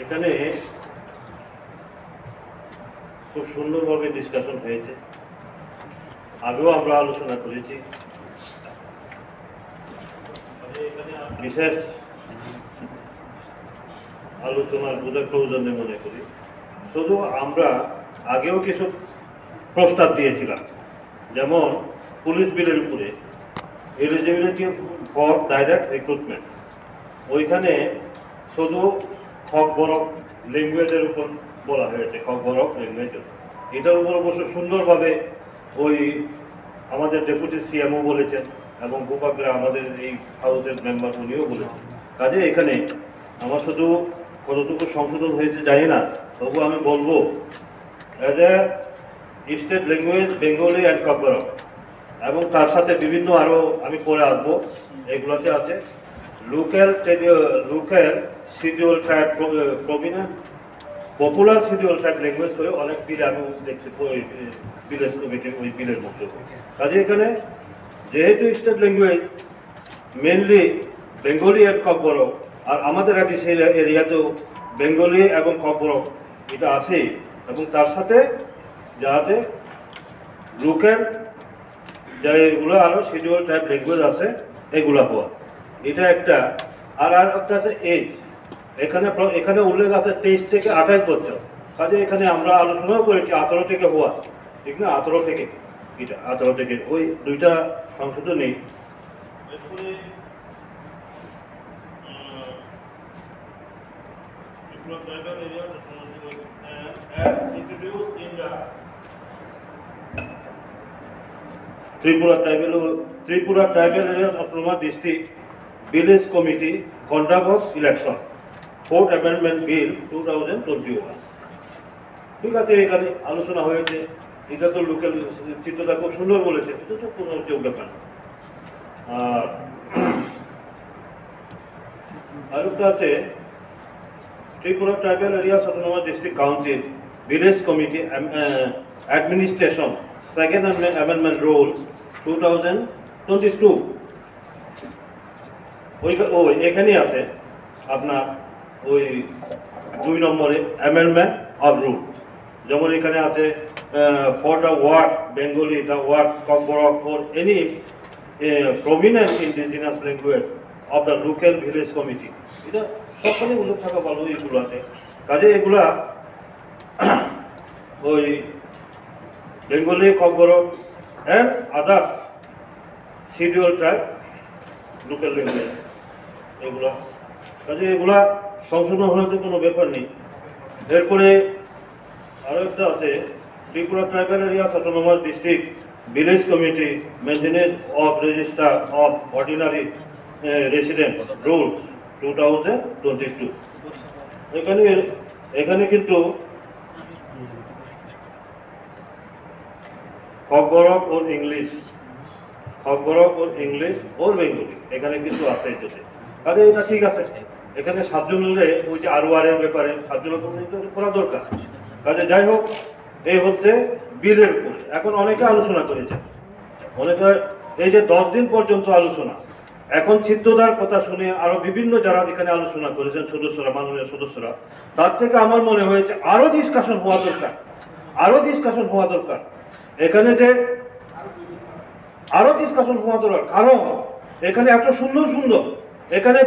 এখানে খুব সুন্দরভাবে ডিসকাশন হয়েছে, আগেও আমরা আলোচনা করেছি। বিশেষ আলোচনার বোঝার প্রয়োজনে মনে করি, শুধু আমরা আগেও কিছু প্রস্তাব দিয়েছিলাম, যেমন পুলিশ বিলের উপরে এলিজিবিলিটি ফর ডাইরেক্ট রিক্রুটমেন্ট, ওইখানে শুধু খক বরক ল্যাঙ্গুয়েজের উপর বলা হয়েছে, খক বরক ল্যাঙ্গুয়েজের। এটার উপর অবশ্য সুন্দরভাবে ওই আমাদের ডেপুটি সিএমও বলেছেন এবং গোপাগ্রা আমাদের এই হাউসের মেম্বার উনিও বলেছেন। কাজে এখানে আমার শুধু কতটুকু সংশোধন হয়েছে জানি না, তবু আমি বলবো as a state language Bengali and Kokborok, এবং তার সাথে বিভিন্ন আরও আমি পরে আসবো, এগুলোতে আছে local schedule tribe prominent popular schedule tribe language করে অনেক বিল আমি দেখছি ভিলেজ কমিটি ওই বিলের মধ্যে। কাজে এখানে যেহেতু state language mainly Bengali and Kokborok, আর আমাদের আগে সেই এরিয়াতেও বেঙ্গলি এবং খক বরক এটা আছে, এবং তার সাথে যাতে লোকাল যেগুলো আরও শিডিউল টাইপ ল্যাঙ্গুয়েজ আছে এগুলো হওয়া, এটা একটা। আর একটা আছে এজ, এখানে উল্লেখ আছে 23 থেকে 28 বছর। কাজে এখানে আমরা আলোচনাও করেছি 18 থেকে হওয়া, ঠিক না? 18 থেকে, এটা 18 থেকে, ওই দুইটা সংশোধনী। Tripura Tribal Area Autonomous District Village Committee Conduct of Election, 4th Amendment Bill 2021। ঠিক আছে, এখানে আলোচনা হয়েছে। এটা তো লোকাল চিত্রটা খুব সুন্দর বলেছে, এটা তো কোনো ব্যাপার না। আর একটা আছে Tripura tribal area autonomous district council village committee administration, 2nd Amendment Rules 2022। ওই এখানে আছে আপনার ওই 2 নম্বরে অ্যামেন্ডমেন্ট অফ রুল, যেমন এখানে আছে for the word Bengali, the word Kokborok for any prominent indigenous language of the local village committee. এটা সবখানে উল্লেখ থাকা ভালো এগুলো আছে। কাজে এগুলা ওই Bengali, খক Borok and other scheduled tribe local language এগুলা। কাজে এগুলা সংশোধন হলে তো কোনো ব্যাপার নেই। এরপরে আরও একটা আছে Tripura tribal area autonomous district village committee maintenance of register of ordinary resident rules 2022। এখানে কিন্তু খক বরক ওর ইংলিশ, খক বরক ওর ইংলিশ ওর বেঙ্গলি এখানে কিন্তু আছে। কাজে এটা ঠিক আছে। এখানে 7 জন মিলে ওই যে ROR এর ব্যাপারে 7 জনের করা দরকার। কাজে যাই হোক, এই হচ্ছে বিলের উপরে। এখন অনেকে আলোচনা করেছে, অনেকে এই যে 10 দিন পর্যন্ত আলোচনা, এখন সিদ্ধতার কথা শুনে আরো বিভিন্ন যারা এখানে আলোচনা করেছেন সদস্যরা, মাননীয় সদস্যরা, তার থেকে আমার মনে হয়েছে আরো ডিসকাশন হওয়া দরকার, আরো ডিসকাশন হওয়া দরকার। এখানে যে আরো ডিসকাশন হওয়া দরকার, কারণ এখানে এত সুন্দর সুন্দর এখানে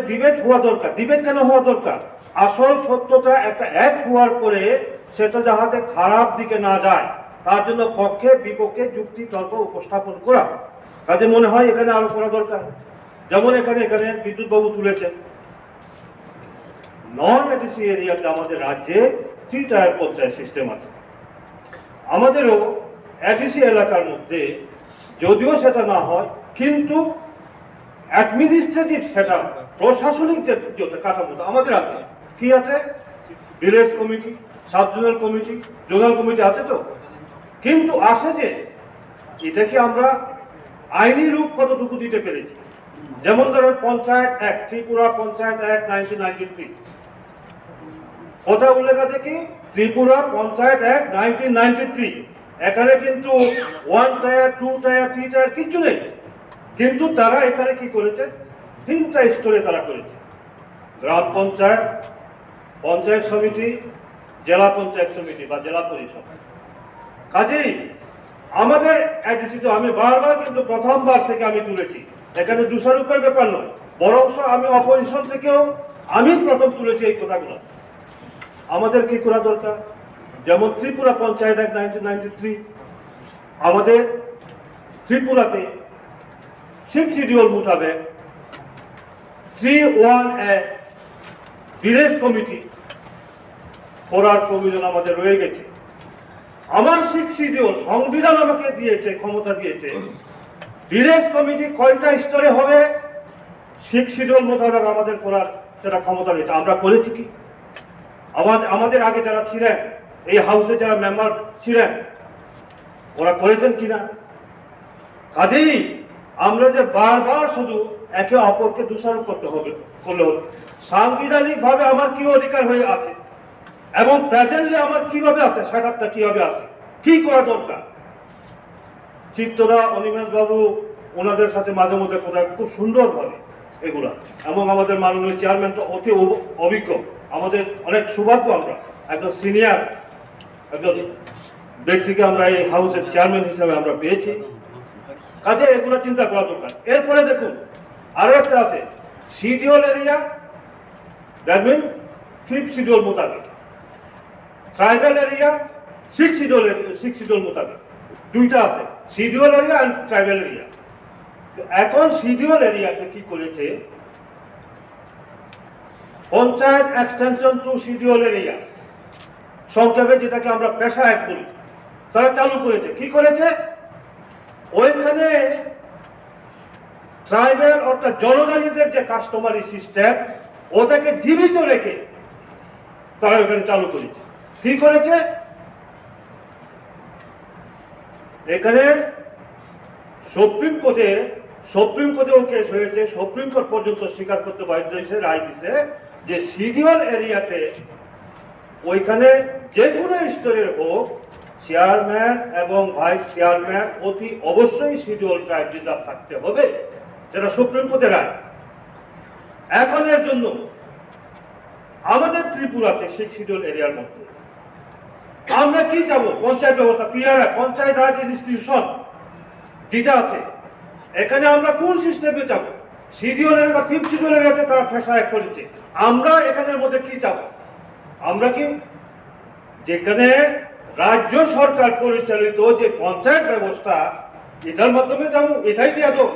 ডিবেট হওয়া দরকার। ডিবেট কেন হওয়া দরকার? আসল সত্যটা একটা এক হওয়ার পরে সেটা যাহাতে খারাপ দিকে না যায়, তার জন্য পক্ষে বিপক্ষে যুক্তি তর্ক উপস্থাপন করা। কাজে মনে হয় এখানে আরো করা দরকার। যেমন এখানে বিদ্যুৎ বাবু তুলেছেন, নন এডিসি এরিয়াতে আমাদের রাজ্যে 3 টায়ার পঞ্চায়েত সিস্টেম আছে। আমাদেরও এডিসি এলাকার মধ্যে যদিও সেটা না হয়, কিন্তু অ্যাডমিনিস্ট্রেটিভ সেটা প্রশাসনিক যে কাঠামোটা আমাদের আছে। কি আছে? Village committee, sub zonal committee, zonal committee আছে তো, কিন্তু আসে যে এটা কি আমরা আইনি রূপ কতটুকু দিতে পেরেছি? যেমন ধরেন পঞ্চায়েত অ্যাক্ট, ত্রিপুরা পঞ্চায়েত অ্যাক্ট 1993, কথা উল্লেখ আছে কি ত্রিপুরা পঞ্চায়েত অ্যাক্ট 1993। এখানে কিন্তু 1 টায়ার, 2 টায়ার, 3 টায়ার কিচ্ছু নেই, কিন্তু তারা এখানে কি করেছে 3টা স্তরে তারা করেছে। গ্রাম পঞ্চায়েত, পঞ্চায়েত সমিতি, জেলা পঞ্চায়েত সমিতি বা জেলা পরিষদ। কাজেই আমাদের অ্যাডিসিটি আমি বারবার কিন্তু প্রথমবার থেকে আমি তুলেছি, এখানে দোষারোপের ব্যাপার নয়, বরং আমি অপোজিশন থেকেও আমি প্রথম তুলেছি এই কথাগুলো। আমাদের কি করা দরকার? যেমন ত্রিপুরা পঞ্চায়েত অ্যাক্ট 1993, আমাদের ত্রিপুরাতে 6 শিডিউল মোতাবেক 3(1)(a) ভিলেজ কমিটি করার প্রয়োজন আমাদের রয়ে গেছে। আমার 6 শিডিউল সংবিধান আমাকে দিয়েছে, ক্ষমতা দিয়েছে, ভিলেজ কমিটি কয়টা স্তরে হবে 6 শিডিউল মোতাবেক আমাদের করার সেটা ক্ষমতা রয়েছে। আমরা করেছি কি? আমাদের আগে যারা ছিলেন, এই হাউসে যারা মেম্বার ছিলেন, ওরা করেছেন কিনা? কাজেই আমরা যে বারবার শুধু একে অপরকে দোষারোপ করতে হবে, করলে হবে। সাংবিধানিক ভাবে আমার কি অধিকার হয়ে আছে এবং প্রেজেন্টলি আমার কিভাবে আছে, সেটাটা কিভাবে আছে, কি করা দরকার। চিত্তরা, অনিমেষ বাবু, ওনাদের সাথে মাঝে মধ্যে কোথায় খুব সুন্দর ভাবে এগুলা, এবং আমাদের মাননীয় চেয়ারম্যানটা অতি অভিজ্ঞ, আমাদের অনেক সৌভাগ্য, আমরা একজন সিনিয়র একজন ব্যক্তিকে আমরা এই হাউসের চেয়ারম্যান হিসাবে আমরা পেয়েছি। কাজে এগুলো চিন্তা করা দরকার। এরপরে দেখুন আরো একটা আছে, schedule area, that mean 5th schedule মোতাবেক, ট্রাইবাল এরিয়া 6 শিডিউল মোতাবেক, দুইটা আছে, schedule area and tribal area. এখন শিডিউল এরিয়াতে কি করেছে, panchayat extension to schedule area, সংক্ষেপে যেটাকে আমরা পেশা এক করি, তারা চালু করেছে। কি করেছে? ওইখানে ট্রাইবাল অর্থাৎ জনজাতিদের যে কাস্টমারি সিস্টেম, ওটাকে জীবিত রেখে তারা ওখানে চালু করেছে। কি করেছে? এখানে সুপ্রিম কোর্টেও কেস হয়েছে, সুপ্রিম কোর্ট পর্যন্ত স্বীকার করতে বাধ্য হয়েছে, রায় দিছে যে শিডিউল এরিয়াতে ওইখানে যে কোনো স্তরের হোক, চেয়ারম্যান এবং ভাইস চেয়ারম্যান অতি অবশ্যই শিডিউল ট্রাইব রিজার্ভ থাকতে হবে, যেটা সুপ্রিম কোর্টের রায়। এখন এর জন্য আমাদের ত্রিপুরাতে 6 শিডিউল এরিয়ার মধ্যে আমরা কি যাব, পঞ্চায়েত ব্যবস্থা, পিআরআই, পঞ্চায়েত রাজ ইনস্টিটিউশন যেটা আছে, এখানে আমরা কোন সিস্টেমে যাব? শিডিউল এরিয়া বা 5th শিডিউল এরিয়াতে তারা ফেসা এক করেছে, আমরা এখানের মধ্যে কি যাব? আমরা কি যেখানে রাজ্য সরকার পরিচালিত যে পঞ্চায়েত ব্যবস্থা, এটার মাধ্যমে যাবো, এটাই দেওয়া যাবো,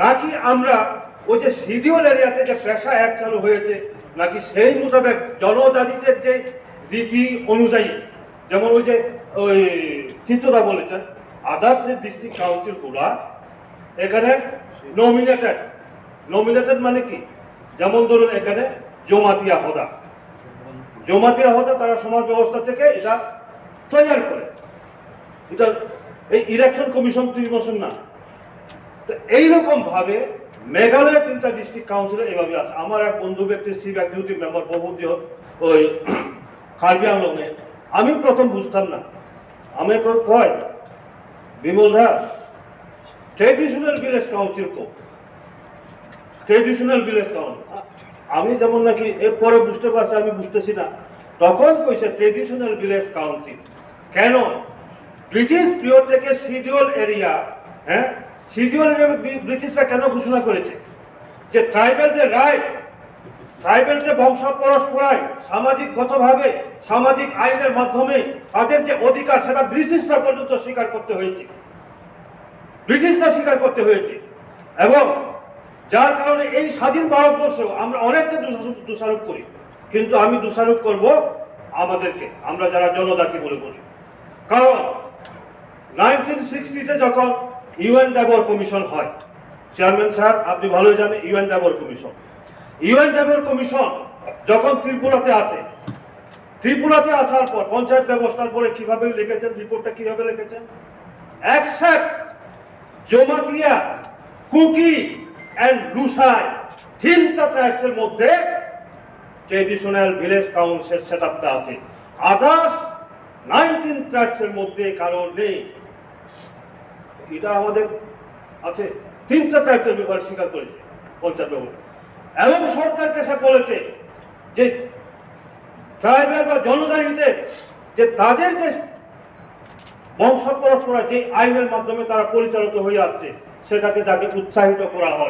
নাকি আমরা ওই যে শিডিউল এরিয়াতে যে পেশা এক চালু হয়েছে, নাকি সেই মোতাবেক জনজাতিদের যে রীতি অনুযায়ী, যেমন ওই যে ওই চিত্রদা বলেছেন, আদার্স যে ডিস্ট্রিক্ট কাউন্সিল গুলা এখানে নমিনেটেড মানে কি, যেমন ধরুন এখানে জমাতিয়া হদা তারা সমাজ ব্যবস্থা থেকে এটা তৈরি করে, এটা এই ইলেকশন কমিশন 3 বছর না। তো এইরকম ভাবে মেঘালয়ের 3টা ডিস্ট্রিক্ট কাউন্সিলে এইভাবে আছে। আমার এক বন্ধু ব্যক্তি চিফ এক্সিকিউটিভ মেম্বার বহুদি ওই কার্বি আংলংয়ে, আমি প্রথম বুঝতাম না, আমি কয় বিমল দা traditional village council traditional village council, আমি যেমন নাকি এরপরে বুঝতে পারছি, আমি বুঝতেছি না, তখন কইছে ট্রেডিশনাল ভিলেজ কাউন্সিল। কেন? ব্রিটিশ পিরিয়ড থেকে শিডিউল এরিয়া, হ্যাঁ, শিডিউল এরিয়া ব্রিটিশরা কেন ঘোষণা করেছে যে ট্রাইবেলদের রাইট, ট্রাইবেলদের বংশ পরস্পরায় সামাজিকগতভাবে সামাজিক আইনের মাধ্যমে তাদের যে অধিকার, সেটা ব্রিটিশরা পর্যন্ত স্বীকার করতে হয়েছে, এবং যার কারণে এই স্বাধীন ভারতবর্ষ আমরা অনেকটা দোষারোপ করি, কিন্তু আমি দোষারোপ করব আমাদেরকে, আমরা যারা জনজাতি বলে বলি। কারণ 1960-তে যখন ইউএন ডাবর কমিশন হয়, চেয়ারম্যান স্যার আপনি ভালোই জানেন, ইউএন ডাবর কমিশন যখন ত্রিপুরাতে আসার পর পঞ্চায়েত ব্যবস্থার পরে কিভাবে লিখেছেন, রিপোর্টটা কিভাবে লিখেছেন, অ্যাকসেপ্ট জমাতিয়া, কুকি এন্ড লুসাই, 3টা ট্রাইবসের মধ্যে ট্রেডিশনাল ভিলেজ কাউন্সিল সেটআপটা আছে, আদার্স 19 ট্রাইবসের মধ্যে কারণ নেই। এটা আমাদের আছে, 3টা ট্রাইবসের ব্যাপারে স্বীকার করেছে পঞ্চায়েত ব্যবস্থা। এবং সরকারকে সে বলেছে যে ট্রাইবাল বা জনজাতিদের যে তাদের যে বংশ পরম্পরা যে আইনের মাধ্যমে তারা পরিচালিত হয়ে আসছে সেটাকে তাকে উৎসাহিত করা হয়।